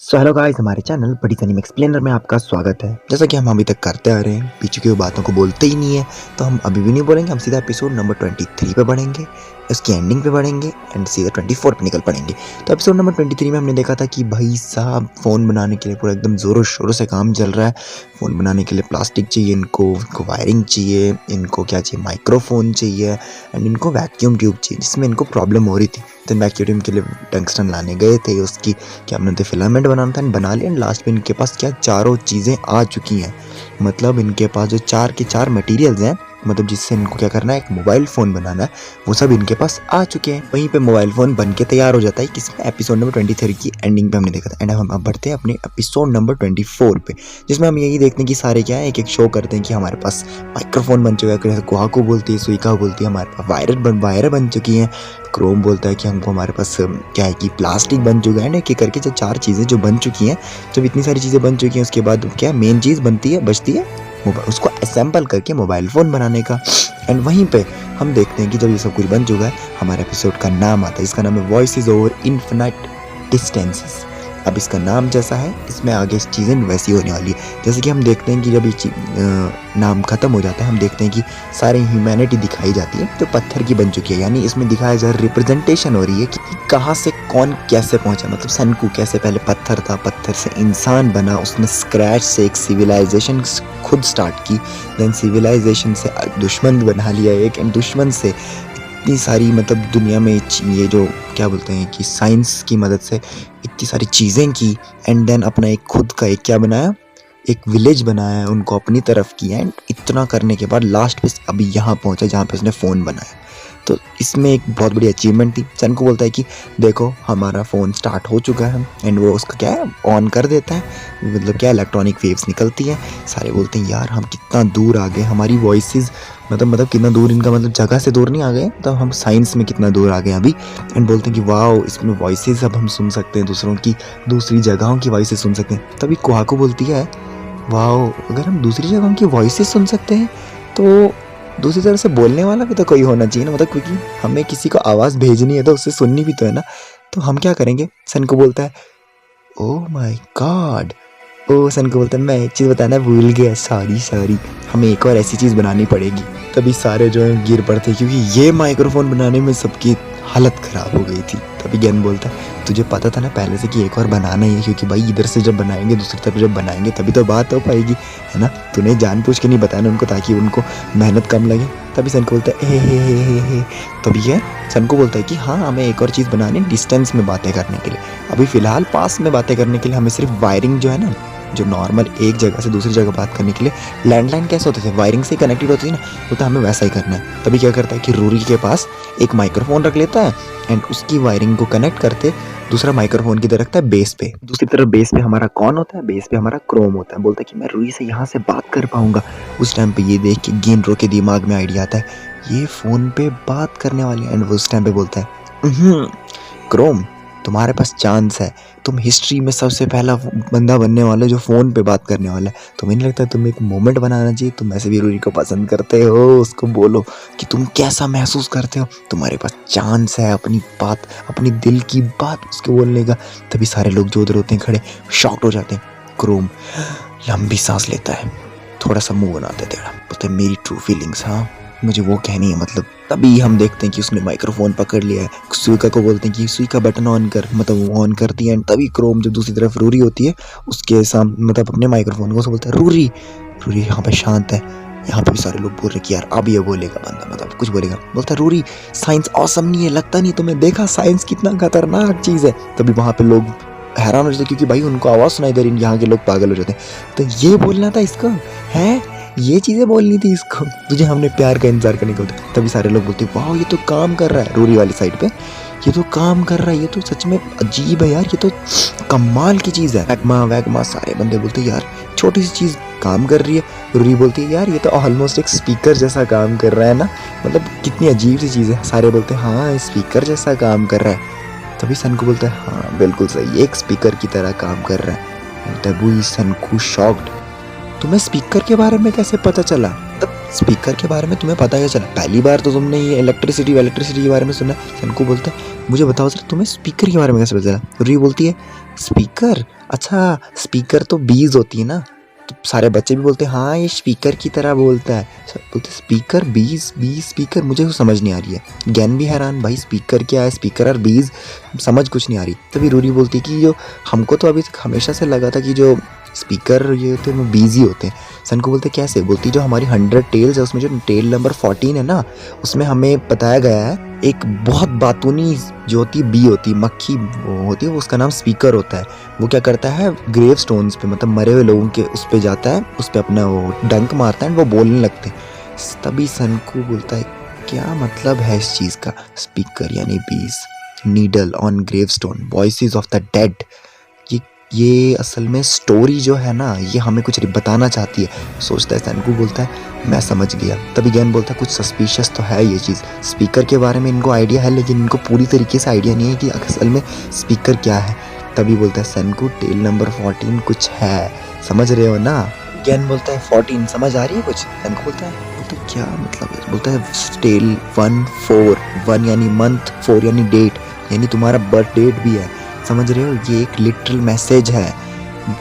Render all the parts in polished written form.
So hello guys, हमारे channel बड़ी तनीम explainer में आपका स्वागत है। जैसा कि हम अभी तक करते आ रहे हैं, पीछे की बातों को बोलते ही नहीं है, तो हम अभी भी नहीं बोलेंगे। हम सीधा एपिसोड नंबर 23 पे बढ़ेंगे, उसकी एंडिंग पे बढ़ेंगे एंड सीधा 24 पे निकल पड़ेंगे। तो एपिसोड नंबर 23 में हमने देखा था कि भाई साहब फ़ोन बनाने के लिए पूरा एकदम ज़ोरों शोरों से काम चल रहा है। फ़ोन बनाने के लिए प्लास्टिक चाहिए, इनको वायरिंग चाहिए, इनको क्या चाहिए, माइक्रोफोन चाहिए एंड इनको वैक्यूम ट्यूब चाहिए, जिसमें इनको प्रॉब्लम हो रही थी। तो वैक्यूम ट्यूब के लिए टंगस्टन लाने गए थे, उसकी क्या बनाते फिलामेंट बनाना था, बना लिया। लास्ट में इनके पास क्या चारों चीज़ें आ चुकी हैं। मतलब इनके पास जो 4 के 4 मटेरियल्स हैं, मतलब जिससे इनको क्या करना है, एक मोबाइल फ़ोन बनाना है, वो सब इनके पास आ चुके हैं। वहीं पे मोबाइल फ़ोन बन के तैयार हो जाता है। किसमें? एपिसोड नंबर 23 की एंडिंग पे हमने देखा था। एंड हम अब बढ़ते हैं अपने एपिसोड नंबर 24 पे, जिसमें हम यही देखते हैं कि सारे क्या है, एक एक शो करते हैं कि हमारे पास माइक्रोफोन बन चुका है, जैसे कोहाको बोलती है, सुइका बोलती है, हमारे पास वायर बन चुकी हैं। क्रोम बोलता है कि हमको हमारे पास क्या है कि प्लास्टिक बन चुका है। एक एक करके जो 4 चीज़ें जो बन चुकी हैं, जब इतनी सारी चीज़ें बन चुकी हैं, उसके बाद क्या मेन चीज़ बनती है, बचती है उसको असेंबल करके मोबाइल फ़ोन बनाने का। एंड वहीं पे हम देखते हैं कि जब ये सब कुछ बन चुका है, हमारे एपिसोड का नाम आता है, इसका नाम है वॉइसेस ओवर इन्फिनाइट डिस्टेंसेस। अब इसका नाम जैसा है, इसमें आगे चीज़ें वैसी होने वाली है। जैसे कि हम देखते हैं कि जब ये नाम ख़त्म हो जाता है, हम देखते हैं कि सारी ह्यूमैनिटी दिखाई जाती है जो पत्थर की बन चुकी है। यानी इसमें दिखाया जा रहा, रिप्रेजेंटेशन हो रही है कि कहाँ से कौन कैसे पहुँचा। मतलब सनकू कैसे पहले पत्थर था, पत्थर से इंसान बना, उसने स्क्रैच से एक सिविलाइजेशन खुद स्टार्ट की, देन सिविलाइजेशन से दुश्मन बना लिया एक, एंड दुश्मन से इतनी सारी, मतलब दुनिया में ये जो क्या बोलते हैं कि साइंस की मदद से इतनी सारी चीज़ें की, एंड देन अपना एक खुद का एक क्या बनाया, एक विलेज बनाया, उनको अपनी तरफ किया। एंड इतना करने के बाद लास्ट पे अभी यहाँ पहुँचा जहाँ पे उसने फ़ोन बनाया। तो इसमें एक बहुत बड़ी अचीवमेंट थी। सन को बोलता है कि देखो हमारा फ़ोन स्टार्ट हो चुका है, एंड वो उसका क्या है ऑन कर देता है। मतलब क्या इलेक्ट्रॉनिक वेव्स निकलती हैं। सारे बोलते हैं यार हम कितना दूर आ गए, हमारी वॉइसेस मतलब कितना दूर, इनका मतलब जगह से दूर नहीं आ गए, तो हम साइंस में कितना दूर आ गए अभी। एंड बोलते हैं कि वाओ, इसमें वॉइसेस अब हम सुन सकते हैं, दूसरों की दूसरी जगहों की वॉइसेस सुन सकते हैं। तभी कोहाको बोलती है वाओ, अगर हम दूसरी जगहों की वॉइसेस सुन सकते हैं तो दूसरी तरफ से बोलने वाला भी तो कोई होना चाहिए ना। मतलब क्योंकि हमें किसी को आवाज़ भेजनी है तो उससे सुननी भी तो है ना। तो हम क्या करेंगे? सन को बोलता है ओह माय गॉड। ओ सन को बोलता है मैं एक चीज़ बताना भूल गया, सॉरी, हमें एक और ऐसी चीज़ बनानी पड़ेगी। तभी सारे जो हैं गिर पड़ते, क्योंकि ये माइक्रोफोन बनाने में सबकी हालत ख़राब हो गई थी। तभी ज्ञान बोलता है तुझे पता था ना पहले से कि एक और बनाना ही है, क्योंकि भाई इधर से जब बनाएंगे दूसरी तरफ जब बनाएंगे तभी तो बात हो पाएगी, है ना। तूने जानबूझ के नहीं बताया उनको ताकि उनको मेहनत कम लगे। तभी सन को बोलता है हे। तभी है सन को बोलता है कि हाँ हमें एक और चीज़ बनानी डिस्टेंस में बातें करने के लिए। अभी फ़िलहाल पास में बातें करने के लिए हमें सिर्फ वायरिंग जो है ना, जो नॉर्मल एक जगह से दूसरी जगह बात करने के लिए लैंडलाइन कैसे होते थे, वायरिंग से कनेक्टेड होती थी ना, वो तो हमें वैसा ही करना है। तभी क्या करता है कि रूरी के पास एक माइक्रोफोन रख लेता है, एंड उसकी वायरिंग को कनेक्ट करते दूसरा माइक्रोफोन की तरह रखता है बेस पे। दूसरी तरफ बेस पे हमारा कौन होता है? बेस पे हमारा क्रोम होता है। बोलता है कि मैं रूरी से यहाँ से बात कर पाऊंगा। उस टाइम पे ये देख के गिनरो के दिमाग में आइडिया आता है ये फ़ोन पे बात करने वाले, एंड वो उस टाइम पे बोलता है क्रोम तुम्हारे पास चांस है, तुम हिस्ट्री में सबसे पहला बंदा बनने वाला जो फ़ोन पे बात करने वाला है। तुम्हें नहीं लगता तुम एक मोमेंट बनाना चाहिए? तुम ऐसे भी रूरी को पसंद करते हो, उसको बोलो कि तुम कैसा महसूस करते हो, तुम्हारे पास चांस है अपनी बात, अपनी दिल की बात उसके बोलने का। तभी सारे लोग जो उधर होते हैं खड़े शॉक्ड हो जाते हैं। क्रोम लंबी सांस लेता है, थोड़ा सा मुँह बनाते टेढ़ा, बोलते हैं मेरी ट्रू फीलिंग्स, हाँ मुझे वो कहनी है मतलब। तभी हम देखते हैं कि उसने माइक्रोफोन पकड़ लिया है। सुइका को बोलते हैं कि सुइका बटन ऑन कर, मतलब वो ऑन करती है। तभी क्रोम जब दूसरी तरफ रूरी होती है उसके सामने, मतलब अपने माइक्रोफोन को बोलता है रूरी यहाँ पे शांत है। यहाँ पे भी सारे लोग बोल रहे कि यार अब ये बोलेगा बंदा, मतलब कुछ बोलेगा। बोलता है रूरी साइंस ऑसम नहीं है, लगता नहीं तुम्हें, देखा साइंस कितना खतरनाक चीज़ है। तभी वहाँ पे लोग हैरान हो जाते क्योंकि भाई उनको आवाज़ सुनाई दे रही, यहाँ के लोग पागल हो जाते हैं। तो ये बोलना था इसको, है ये चीज़ें बोलनी थी इसको, तुझे हमने प्यार का इंतजार करने को। तभी सारे लोग बोलते वाह ये तो काम कर रहा है, रूरी वाली साइड पे ये तो काम कर रहा है, ये तो सच में अजीब है यार, ये तो कमाल की चीज़ है। वैगमा सारे बंदे बोलते यार छोटी सी चीज़ काम कर रही है। रूरी बोलती है यार ये तो ऑलमोस्ट एक स्पीकर जैसा काम कर रहा है ना, मतलब कितनी अजीब सी चीज़ है। सारे बोलते हैं हाँ स्पीकर जैसा काम कर रहा है। तभी सनकू बोलता है हाँ बिल्कुल सही, एक स्पीकर की तरह काम कर रहा है। तभी सनकू शॉक्ड, तुम्हें स्पीकर के बारे में कैसे पता चला? तब स्पीकर के बारे में तुम्हें पता कैसे चला? पहली बार तो तुमने ये इलेक्ट्रिसिटी के बारे में सुना। सनको बोलता है मुझे बताओ सर तुम्हें स्पीकर के बारे में कैसे पता चला? रूरी बोलती है स्पीकर अच्छा स्पीकर तो बीज होती है ना। तो सारे बच्चे भी बोलते हैं हाँ ये स्पीकर की तरह बोलता है। सब बोलते स्पीकर बीज बीज स्पीकर, मुझे तो समझ नहीं आ रही है। ज्ञान भी हैरान, भाई स्पीकर क्या है, स्पीकर और बीज समझ कुछ नहीं आ रही। तभी रूरी बोलती है कि जो हमको तो अभी तक हमेशा से लगा था कि जो स्पीकर ये होते हैं वो बीज ही होते हैं। सन को बोलते कैसे, बोलती जो हमारी 100 टेल्स है उसमें जो टेल नंबर 14 है ना, उसमें हमें बताया गया है एक बहुत बातूनी जो होती है बी होती है, मक्खी वो होती है, वो उसका नाम स्पीकर होता है। वो क्या करता है ग्रेव स्टोन्स पे, मतलब मरे हुए लोगों के उस पे जाता है, उस पे अपना वो डंक मारता है, वो बोलने लगते हैं। तभी सनकू बोलता है क्या मतलब है इस चीज़ का, स्पीकर यानी बीज, needle on gravestone, voices of the dead. ये असल में स्टोरी जो है ना ये हमें कुछ बताना चाहती है। सोचता है सनकू, बोलता है मैं समझ गया। तभी ज्ञान बोलता है कुछ सस्पिशियस तो है ये चीज़, स्पीकर के बारे में इनको आइडिया है लेकिन इनको पूरी तरीके से आइडिया नहीं है कि असल में स्पीकर क्या है। तभी बोलता है सनकू टेल नंबर 14 कुछ है, समझ रहे हो ना। ज्ञान बोलता है 14 समझ आ रही है कुछ। सनकू बोलता है क्या मतलब है, बोलता है टेल 1 4, 1 यानी मंथ, 4 यानी डेट, यानी तुम्हारा बर्थ डेट भी है, समझ रहे हो, ये एक लिटरल मैसेज है।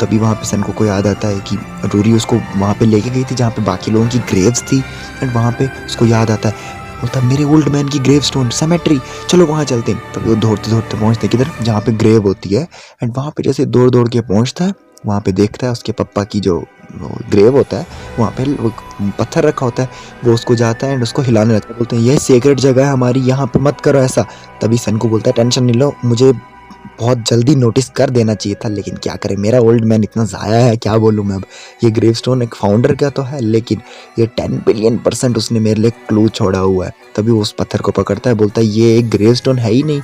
तभी वहाँ पे सनको को याद आता है कि रूरी उसको वहाँ पे लेके गई थी जहाँ पे बाकी लोगों की ग्रेव्स थी, एंड वहाँ पे उसको याद आता है, बोलता है मेरे ओल्ड मैन की ग्रेव स्टोन सेमेट्री, चलो वहाँ चलते हैं। तभी वो दौड़ते दौड़ते पहुँचते किधर, जहाँ पे ग्रेव होती है, एंड वहाँ पे जैसे दौड़ दौड़ के पहुँचता है, वहाँ पे देखता है उसके पप्पा की जो ग्रेव होता है, वहाँ पे वो पत्थर रखा होता है, वो उसको जाता है एंड उसको हिलाने लगता है, बोलते हैं ये सीक्रेट जगह है हमारी, यहाँ पे मत करो ऐसा। तभी सनको बोलता है टेंशन नहीं लो, मुझे बहुत जल्दी नोटिस कर देना चाहिए था, लेकिन क्या करें मेरा ओल्ड मैन इतना ज़ाया है, क्या बोलूँ मैं अब। ये ग्रेवस्टोन एक फाउंडर का तो है लेकिन ये 10 बिलियन% उसने मेरे लिए क्लू छोड़ा हुआ है। तभी वो उस पत्थर को पकड़ता है, बोलता है ये एक ग्रेवस्टोन है ही नहीं,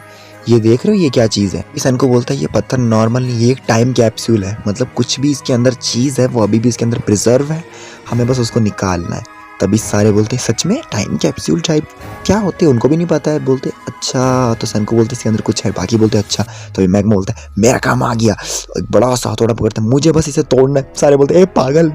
ये देख रहे हो ये क्या चीज़ है। सन को बोलता है ये पत्थर नॉर्मल नहीं, ये एक टाइम कैप्सूल है, मतलब कुछ भी इसके अंदर चीज़ है वो अभी भी इसके अंदर प्रिजर्व है, हमें बस उसको निकालना है। तभी सारे बोलते हैं सच में टाइम कैप्सूल टाइप क्या होते हैं उनको भी नहीं पता है। बोलते अच्छा, तो सन को बोलते इसके अंदर कुछ है, बाकी बोलते अच्छा। तो मैग्मा बोलता है मेरा काम आ गया, एक बड़ा सा हथौड़ा पकड़ता है, मुझे बस इसे तोड़ना है। सारे बोलते हैं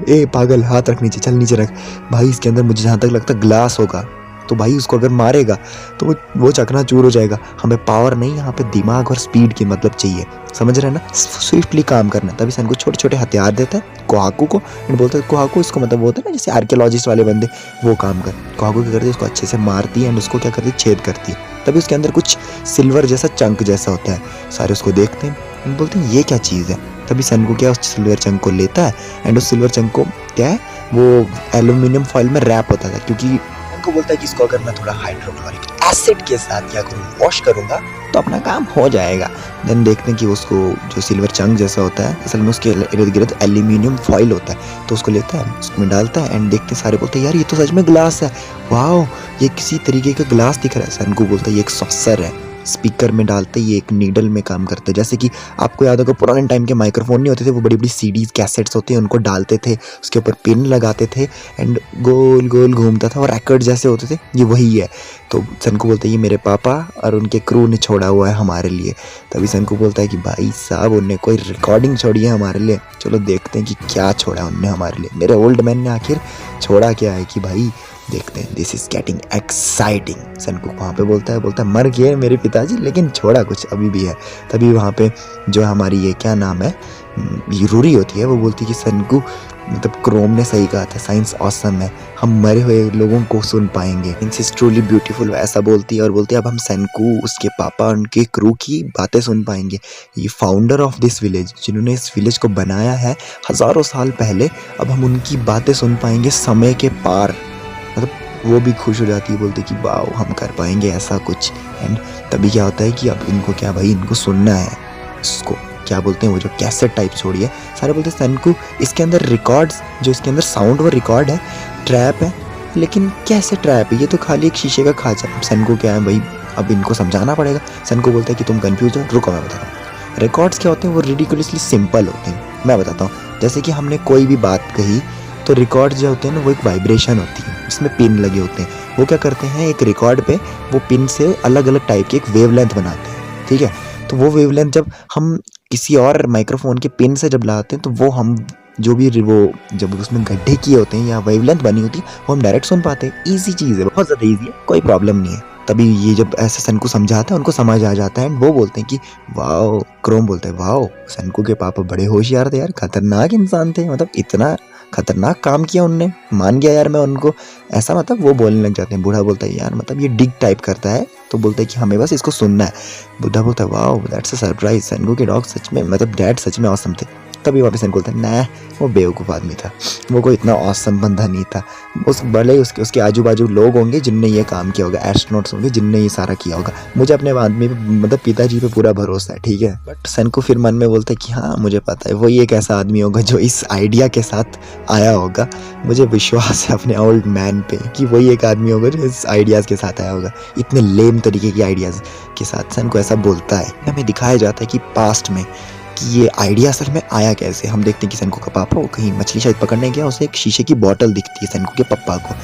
ए पागल हाथ रख नीचे, चल नीचे रख। भाई इसके अंदर मुझे जहाँ तक लगता है ग्लास होगा, तो भाई उसको अगर मारेगा तो वो चकनाचूर हो जाएगा। हमें पावर नहीं, यहाँ पे दिमाग और स्पीड की मतलब चाहिए, समझ रहे हैं ना, स्विफ्टली काम करना। तभी सन को छोटे छोटे हथियार देता है कोहाकू को, एंड बोलता है कोहाकू, इसको मतलब होता है ना जैसे आर्कियोलॉजिस्ट वाले बंदे, वो काम कर। कोहाकू क्या करती है, उसको अच्छे से मारती है एंड उसको क्या करती है, छेद करती है। तभी उसके अंदर कुछ सिल्वर जैसा चंक जैसा होता है, सारे उसको देखते हैं एंड बोलते हैं ये क्या चीज़ है। तभी सन को क्या उस सिल्वर चंक को लेता है एंड उस सिल्वर चंक को क्या है वो एल्यूमिनियम फॉइल में रैप होता था, क्योंकि को बोलता है कि इसको अगर मैं थोड़ा हाइड्रोक्लोरिक एसिड के साथ क्या करूँ, वॉश करूँगा तो अपना काम हो जाएगा। देन देखते हैं कि उसको जो सिल्वर चंक जैसा होता है असल में उसके इर्द गिर्द एल्यूमिनियम फॉइल होता है, तो उसको लेता है उसमें डालता है एंड देखते हैं सारे बोलते हैं यार ये तो सच में ग्लास है, वाओ ये किसी तरीके का ग्लास दिख रहा है। सनकू बोलता है ये एक सॉसर है, स्पीकर में डालते ये एक नीडल में काम करता है। जैसे कि आपको याद होगा पुराने टाइम के माइक्रोफोन नहीं होते थे, वो बड़ी बड़ी सीडीज कैसेट्स होते हैं उनको डालते थे, उसके ऊपर पिन लगाते थे एंड गोल गोल घूमता था और रैकेट जैसे होते थे, ये वही है। तो सनको बोलता है ये मेरे पापा और उनके क्रू ने छोड़ा हुआ है हमारे लिए। तभी सनको बोलता है कि भाई साहब उनने कोई रिकॉर्डिंग छोड़ी है हमारे लिए, चलो देखते हैं कि क्या छोड़ा उनने हमारे लिए, मेरे ओल्ड मैन ने आखिर छोड़ा क्या है कि भाई देखते हैं। This is getting exciting. सनकुक वहाँ पे बोलता है मर गए मेरे पिताजी लेकिन छोड़ा कुछ अभी भी है। तभी वहाँ पे जो हमारी ये क्या नाम है रूरी होती है, वो बोलती है कि सनकू मतलब क्रोम ने सही कहा था, साइंस ऑसम है, हम मरे हुए लोगों को सुन पाएंगे, साइंस इज ट्रूली ब्यूटीफुल, ऐसा बोलती है। और बोलती है अब हम सनकू उसके पापा उनके क्रू की बातें सुन पाएंगे। ये फाउंडर ऑफ दिस विलेज जिन्होंने इस विलेज को बनाया है हज़ारों साल पहले, अब हम उनकी बातें सुन पाएंगे समय के पार। मतलब वो भी खुश हो जाती है, बोलती कि वाओ हम कर पाएंगे ऐसा कुछ। एंड तभी क्या होता है कि अब इनको क्या भाई इनको सुनना है, इसको क्या बोलते हैं वो जो कैसेट टाइप छोड़ी है, सारे बोलते हैं सनकू इसके अंदर रिकॉर्ड्स, जो इसके अंदर साउंड वो रिकॉर्ड है, ट्रैप है। लेकिन कैसे ट्रैप है, ये तो खाली एक शीशे का खाचा है। सनको क्या है भाई अब इनको समझाना पड़ेगा। सनको बोलता है कि तुम कंफ्यूज हो, रुको मैं बताता हूँ। रिकॉर्ड्स क्या होते हैं, वो रिडिकुलसली सिंपल होते हैं, मैं बताता हूँ। जैसे कि हमने कोई भी बात कही तो रिकॉर्ड जो होते हैं ना वो एक वाइब्रेशन होती है, इसमें पिन लगे होते हैं, वो क्या करते हैं एक रिकॉर्ड पे वो पिन से अलग अलग टाइप की एक वेवलेंथ बनाते हैं, ठीक है। तो वो वेवलेंथ जब हम किसी और माइक्रोफोन के पिन से जब लाते हैं तो वो हम जो भी वो जब उसमें गड्ढे किए होते हैं या वेवलेंथ बनी होती है वो हम डायरेक्ट सुन पाते हैं। ईजी चीज़ है, बहुत ज़्यादा ईजी है, कोई प्रॉब्लम नहीं है। तभी ये जब ऐसे सनको समझाता है उनको समझ आ जाता है एंड वो बोलते हैं कि वाओ, क्रोम बोलते हैं वाओ सनको के पापा बड़े होशियार थे यार, खतरनाक इंसान थे, मतलब इतना खतरनाक काम किया उनने, मान गया यार मैं उनको, ऐसा मतलब वो बोलने लग जाते हैं। बूढ़ा बोलता है यार मतलब ये डिग टाइप करता है, तो बोलते हैं कि हमें बस इसको सुनना है। बुढ़ा बोलता है वाओ दैट्स अ सरप्राइज, सनको के डॉग सच में मतलब डैड सच में ऑसम थे। तभी वापस सनको बोलता है ना वो बेवकूफ़ आदमी था, वो कोई इतना ऑसम बंदा नहीं था, उस भले ही उसके आजू बाजू लोग होंगे जिनने ये काम किया होगा, एस्ट्रोनॉट्स होंगे जिनने ये सारा किया होगा, मुझे अपने आदमी पे मतलब पिताजी पे पूरा भरोसा है, ठीक है। बट सनको फिर मन में बोलता है कि हाँ मुझे पता है वही एक ऐसा आदमी होगा जो इस आइडिया के साथ आया होगा, मुझे विश्वास है अपने ओल्ड मैन पे कि वही एक आदमी होगा जो इस आइडियाज़ के साथ आया होगा, इतने लेम तरीके के आइडियाज़ के साथ सनको ऐसा बोलता है। हमें दिखाया जाता है कि पास्ट में कि ये आइडिया असल में आया कैसे। हम देखते हैं कि सनको का पापा वो कहीं मछली शायद पकड़ने गया, उसे एक शीशे की बोतल दिखती है सनको के पापा को,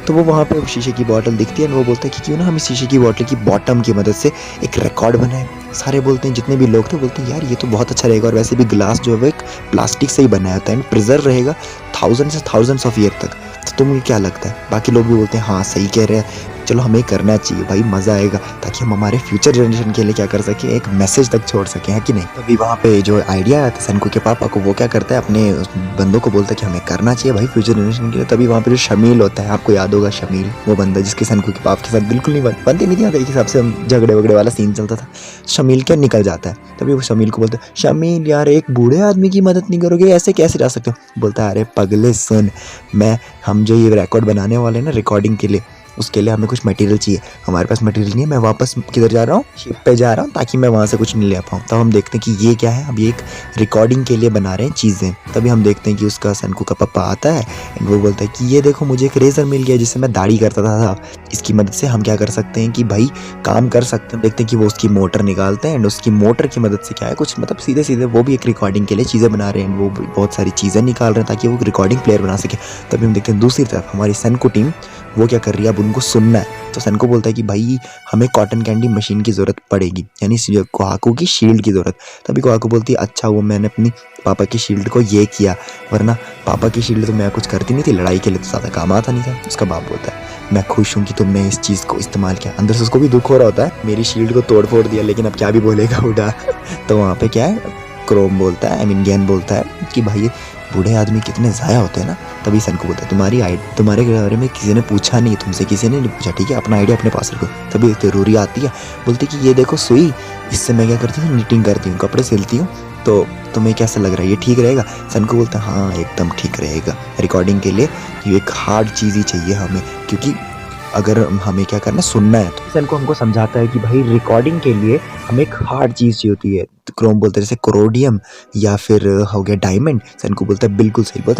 तो वो वहाँ पे शीशे की बोतल दिखती है और वो बोलता है कि क्यों ना हम इस शीशे की बोतल की बॉटम की मदद से एक रिकॉर्ड बनाए। सारे बोलते हैं, जितने भी लोग थे बोलते हैं यार ये तो बहुत अच्छा रहेगा, और वैसे भी ग्लास जो है वो एक प्लास्टिक से ही बनाया होता है एंड प्रिजर्व रहेगा थाउजेंड्स ऑफ ईयर तक। तो तुम्हें क्या लगता है? बाकी लोग भी बोलते हैं हाँ सही कह रहे हैं, चलो हमें करना चाहिए भाई, मज़ा आएगा, ताकि हम हमारे फ्यूचर जनरेशन के लिए क्या कर सकें, एक मैसेज तक छोड़ सकें, है कि नहीं। तभी वहाँ पे जो आइडिया आया था सनको के पापा को, वो क्या करता है अपने बंदों को बोलता है कि हमें करना चाहिए भाई फ्यूचर जनरेशन के लिए। तभी वहाँ पे जो शमील होता है, आपको याद होगा शमील, वो बंदा जिसके सनको के पाप के साथ बिल्कुल नहीं बनती नहीं थी, एक हिसाब से झगड़े वगड़े वाला सीन चलता था, शमील क्या निकल जाता है। तभी वो शमील को बोलता है शमील यार एक बूढ़े आदमी की मदद नहीं करोगे, ऐसे कैसे जा सकते हो। बोलता है अरे पगले सुन, हम जो ये रिकॉर्ड बनाने वाले हैं ना रिकॉर्डिंग के लिए, उसके लिए हमें कुछ मटेरियल चाहिए, हमारे पास मटेरियल नहीं है, मैं वापस किधर जा रहा हूँ, शिप पे जा रहा हूँ ताकि मैं वहाँ से कुछ नहीं ले पाऊँ। तब हम देखते हैं कि ये क्या है, अब ये एक रिकॉर्डिंग के लिए बना रहे हैं चीज़ें। तभी हम देखते हैं कि उसका सनको का पापा आता है एंड वो बोलता है कि ये देखो मुझे एक रेज़र मिल गया जिससे मैं दाढ़ी करता था, इसकी मदद से हम क्या कर सकते हैं कि भाई काम कर सकते हैं। देखते हैं कि वो उसकी मोटर निकालते हैं एंड उसकी मोटर की मदद से क्या है कुछ मतलब सीधे सीधे वो भी एक रिकॉर्डिंग के लिए चीज़ें बना रहे हैं, वो बहुत सारी चीज़ें निकाल रहे हैं ताकि वो रिकॉर्डिंग प्लेयर बना सके। तभी हम देखते हैं दूसरी तरफ हमारी सनको टीम वो क्या कर रही है, अब उनको सुनना है। तो सनको बोलता है कि भाई हमें कॉटन कैंडी मशीन की ज़रूरत पड़ेगी, यानी कोहाकू की शील्ड की ज़रूरत। तभी कोहाकू बोलती है अच्छा वो मैंने अपनी पापा की शील्ड को ये किया, वरना पापा की शील्ड तो मैं कुछ करती नहीं थी, लड़ाई के लिए तो ज़्यादा काम आता नहीं था। उसका बाप बोलता है मैं खुश हूँ कि तुमने इस चीज़ को इस्तेमाल किया। अंदर से उसको भी दुख हो रहा होता है, मेरी शील्ड को तोड़ फोड़ दिया, लेकिन अब क्या भी बोलेगा उड़ा। तो वहाँ पे क्या है, क्रोम बोलता है, गेन बोलता है कि भाई बूढ़े आदमी कितने ज़ाया होते हैं ना। तभी सनको बोलता है तुम्हारे बारे में किसी ने पूछा नहीं, तुमसे किसी ने नहीं पूछा, ठीक है अपना आइडिया अपने पास रखो। तभी जरूरी आती है, बोलती कि ये देखो सुई, इससे मैं क्या करती हूँ नीटिंग करती हूँ, कपड़े सिलती हूँ, तो तुम्हें कैसा लग रहा है, ये ठीक रहेगा। सनको बोलता है हाँ एकदम ठीक रहेगा, रिकॉर्डिंग के लिए ये एक हार्ड चीज़ ही चाहिए हमें, क्योंकि अगर हमें क्या करना है सुनना है। तो सनको हमको समझाता है कि भाई रिकॉर्डिंग के लिए हमें एक हार्ड चीज़ चाहिए होती है। तो क्रोम बोलते हैं जैसे कोरोडियम या फिर हो गया डायमंड। सनको बोलता है बिल्कुल सही, बोलता है